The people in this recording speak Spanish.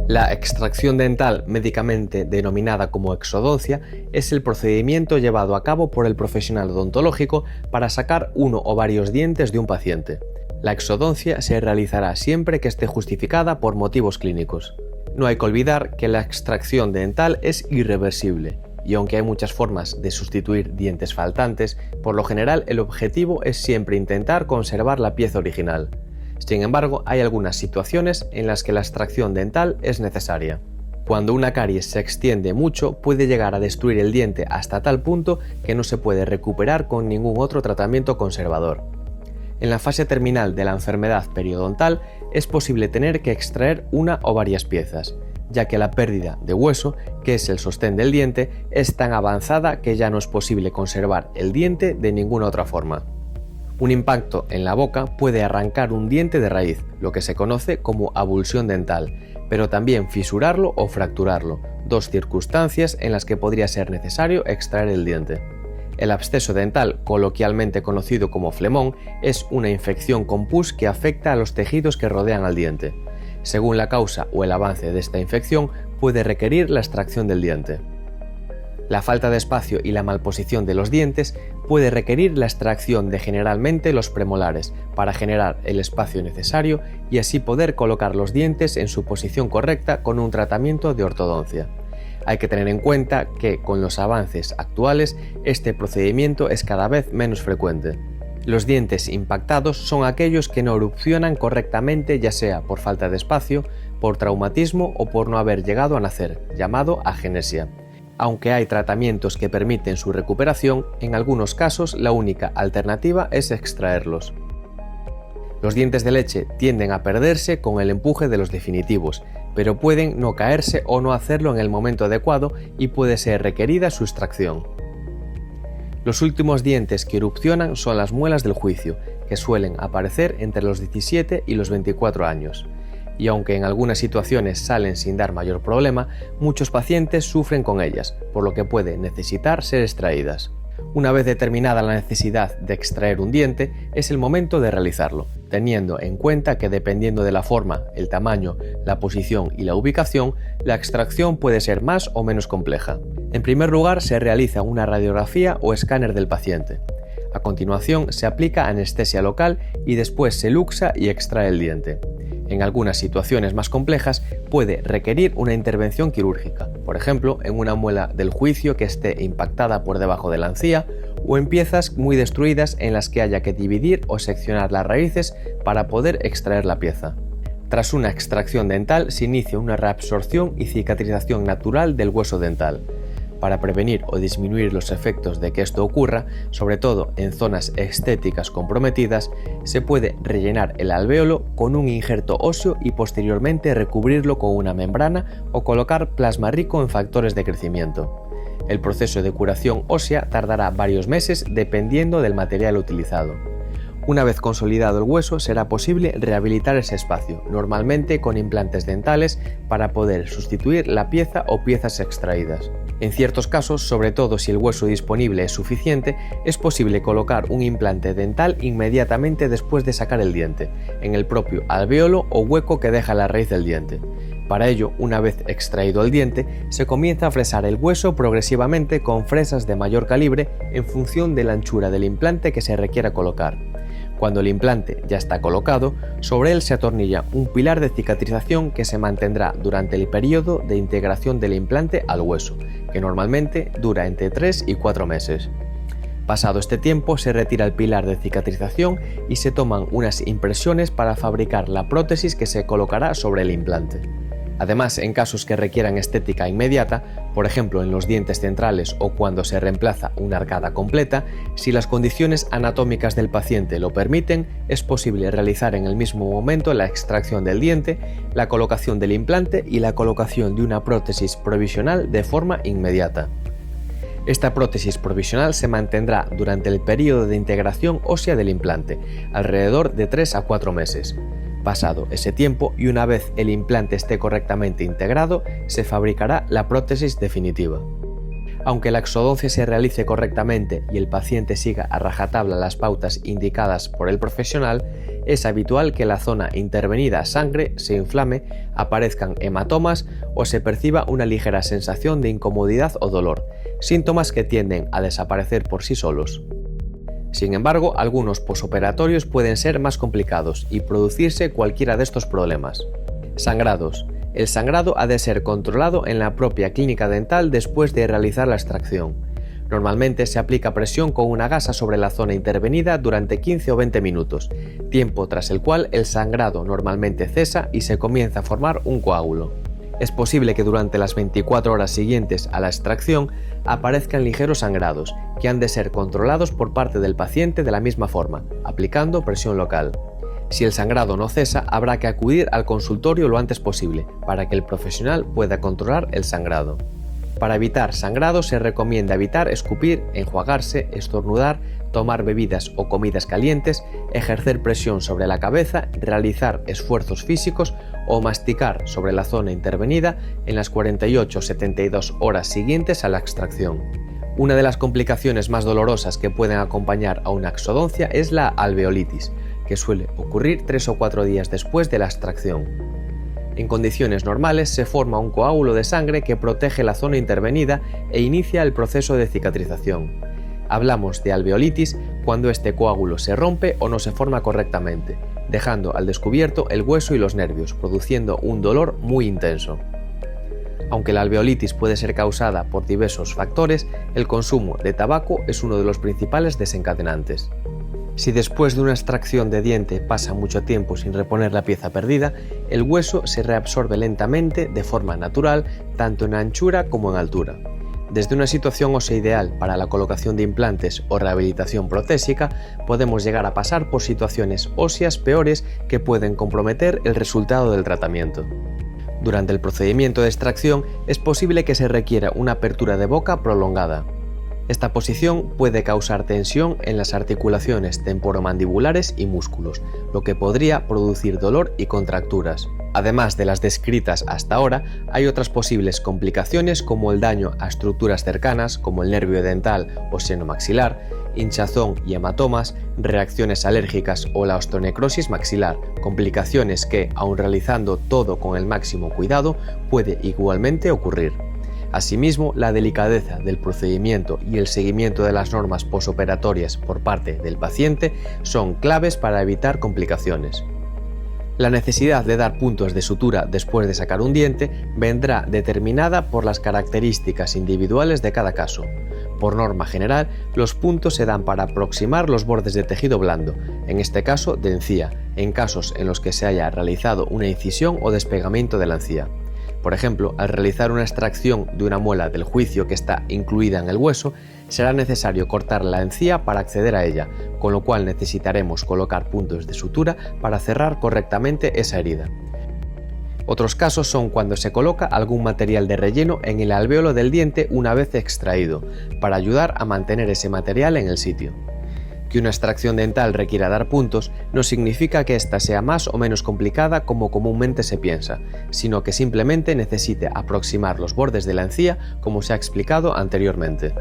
La extracción dental, médicamente denominada como exodoncia, es el procedimiento llevado a cabo por el profesional odontológico para sacar uno o varios dientes de un paciente. La exodoncia se realizará siempre que esté justificada por motivos clínicos. No hay que olvidar que la extracción dental es irreversible, y aunque hay muchas formas de sustituir dientes faltantes, por lo general el objetivo es siempre intentar conservar la pieza original. Sin embargo, hay algunas situaciones en las que la extracción dental es necesaria. Cuando una caries se extiende mucho, puede llegar a destruir el diente hasta tal punto que no se puede recuperar con ningún otro tratamiento conservador. En la fase terminal de la enfermedad periodontal es posible tener que extraer una o varias piezas, ya que la pérdida de hueso, que es el sostén del diente, es tan avanzada que ya no es posible conservar el diente de ninguna otra forma. Un impacto en la boca puede arrancar un diente de raíz, lo que se conoce como abulsión dental, pero también fisurarlo o fracturarlo, dos circunstancias en las que podría ser necesario extraer el diente. El absceso dental, coloquialmente conocido como flemón, es una infección con pus que afecta a los tejidos que rodean al diente. Según la causa o el avance de esta infección, puede requerir la extracción del diente. La falta de espacio y la malposición de los dientes puede requerir la extracción de generalmente los premolares para generar el espacio necesario y así poder colocar los dientes en su posición correcta con un tratamiento de ortodoncia. Hay que tener en cuenta que con los avances actuales este procedimiento es cada vez menos frecuente. Los dientes impactados son aquellos que no erupcionan correctamente, ya sea por falta de espacio, por traumatismo o por no haber llegado a nacer, llamado agenesia. Aunque hay tratamientos que permiten su recuperación, en algunos casos la única alternativa es extraerlos. Los dientes de leche tienden a perderse con el empuje de los definitivos, pero pueden no caerse o no hacerlo en el momento adecuado y puede ser requerida su extracción. Los últimos dientes que erupcionan son las muelas del juicio, que suelen aparecer entre los 17 y los 24 años. Y aunque en algunas situaciones salen sin dar mayor problema, muchos pacientes sufren con ellas, por lo que puede necesitar ser extraídas. Una vez determinada la necesidad de extraer un diente, es el momento de realizarlo, teniendo en cuenta que dependiendo de la forma, el tamaño, la posición y la ubicación, la extracción puede ser más o menos compleja. En primer lugar, se realiza una radiografía o escáner del paciente. A continuación, se aplica anestesia local y después se luxa y extrae el diente. En algunas situaciones más complejas puede requerir una intervención quirúrgica, por ejemplo, en una muela del juicio que esté impactada por debajo de la encía o en piezas muy destruidas en las que haya que dividir o seccionar las raíces para poder extraer la pieza. Tras una extracción dental se inicia una reabsorción y cicatrización natural del hueso dental. Para prevenir o disminuir los efectos de que esto ocurra, sobre todo en zonas estéticas comprometidas, se puede rellenar el alvéolo con un injerto óseo y posteriormente recubrirlo con una membrana o colocar plasma rico en factores de crecimiento. El proceso de curación ósea tardará varios meses dependiendo del material utilizado. Una vez consolidado el hueso, será posible rehabilitar ese espacio, normalmente con implantes dentales, para poder sustituir la pieza o piezas extraídas. En ciertos casos, sobre todo si el hueso disponible es suficiente, es posible colocar un implante dental inmediatamente después de sacar el diente, en el propio alvéolo o hueco que deja la raíz del diente. Para ello, una vez extraído el diente, se comienza a fresar el hueso progresivamente con fresas de mayor calibre en función de la anchura del implante que se requiera colocar. Cuando el implante ya está colocado, sobre él se atornilla un pilar de cicatrización que se mantendrá durante el periodo de integración del implante al hueso, que normalmente dura entre 3 y 4 meses. Pasado este tiempo se retira el pilar de cicatrización y se toman unas impresiones para fabricar la prótesis que se colocará sobre el implante. Además, en casos que requieran estética inmediata, por ejemplo en los dientes centrales o cuando se reemplaza una arcada completa, si las condiciones anatómicas del paciente lo permiten, es posible realizar en el mismo momento la extracción del diente, la colocación del implante y la colocación de una prótesis provisional de forma inmediata. Esta prótesis provisional se mantendrá durante el periodo de integración ósea del implante, alrededor de 3 a 4 meses. Pasado ese tiempo y una vez el implante esté correctamente integrado, se fabricará la prótesis definitiva. Aunque la exodoncia se realice correctamente y el paciente siga a rajatabla las pautas indicadas por el profesional, es habitual que la zona intervenida sangre, se inflame, aparezcan hematomas o se perciba una ligera sensación de incomodidad o dolor, síntomas que tienden a desaparecer por sí solos. Sin embargo, algunos posoperatorios pueden ser más complicados y producirse cualquiera de estos problemas. Sangrados. El sangrado ha de ser controlado en la propia clínica dental después de realizar la extracción. Normalmente se aplica presión con una gasa sobre la zona intervenida durante 15 o 20 minutos, tiempo tras el cual el sangrado normalmente cesa y se comienza a formar un coágulo. Es posible que durante las 24 horas siguientes a la extracción aparezcan ligeros sangrados, que han de ser controlados por parte del paciente de la misma forma, aplicando presión local. Si el sangrado no cesa, habrá que acudir al consultorio lo antes posible, para que el profesional pueda controlar el sangrado. Para evitar sangrado se recomienda evitar escupir, enjuagarse, estornudar, tomar bebidas o comidas calientes, ejercer presión sobre la cabeza, realizar esfuerzos físicos o masticar sobre la zona intervenida en las 48-72 horas siguientes a la extracción. Una de las complicaciones más dolorosas que pueden acompañar a una exodoncia es la alveolitis, que suele ocurrir 3 o 4 días después de la extracción. En condiciones normales se forma un coágulo de sangre que protege la zona intervenida e inicia el proceso de cicatrización. Hablamos de alveolitis cuando este coágulo se rompe o no se forma correctamente, dejando al descubierto el hueso y los nervios, produciendo un dolor muy intenso. Aunque la alveolitis puede ser causada por diversos factores, el consumo de tabaco es uno de los principales desencadenantes. Si después de una extracción de diente pasa mucho tiempo sin reponer la pieza perdida, el hueso se reabsorbe lentamente de forma natural, tanto en anchura como en altura. Desde una situación ósea ideal para la colocación de implantes o rehabilitación protésica, podemos llegar a pasar por situaciones óseas peores que pueden comprometer el resultado del tratamiento. Durante el procedimiento de extracción es posible que se requiera una apertura de boca prolongada. Esta posición puede causar tensión en las articulaciones temporomandibulares y músculos, lo que podría producir dolor y contracturas. Además de las descritas hasta ahora, hay otras posibles complicaciones como el daño a estructuras cercanas como el nervio dental o seno maxilar, hinchazón y hematomas, reacciones alérgicas o la osteonecrosis maxilar, complicaciones que, aun realizando todo con el máximo cuidado, puede igualmente ocurrir. Asimismo, la delicadeza del procedimiento y el seguimiento de las normas posoperatorias por parte del paciente son claves para evitar complicaciones. La necesidad de dar puntos de sutura después de sacar un diente vendrá determinada por las características individuales de cada caso. Por norma general, los puntos se dan para aproximar los bordes de tejido blando, en este caso de encía, en casos en los que se haya realizado una incisión o despegamiento de la encía. Por ejemplo, al realizar una extracción de una muela del juicio que está incluida en el hueso, será necesario cortar la encía para acceder a ella, con lo cual necesitaremos colocar puntos de sutura para cerrar correctamente esa herida. Otros casos son cuando se coloca algún material de relleno en el alvéolo del diente una vez extraído, para ayudar a mantener ese material en el sitio. Que una extracción dental requiera dar puntos no significa que ésta sea más o menos complicada como comúnmente se piensa, sino que simplemente necesite aproximar los bordes de la encía como se ha explicado anteriormente.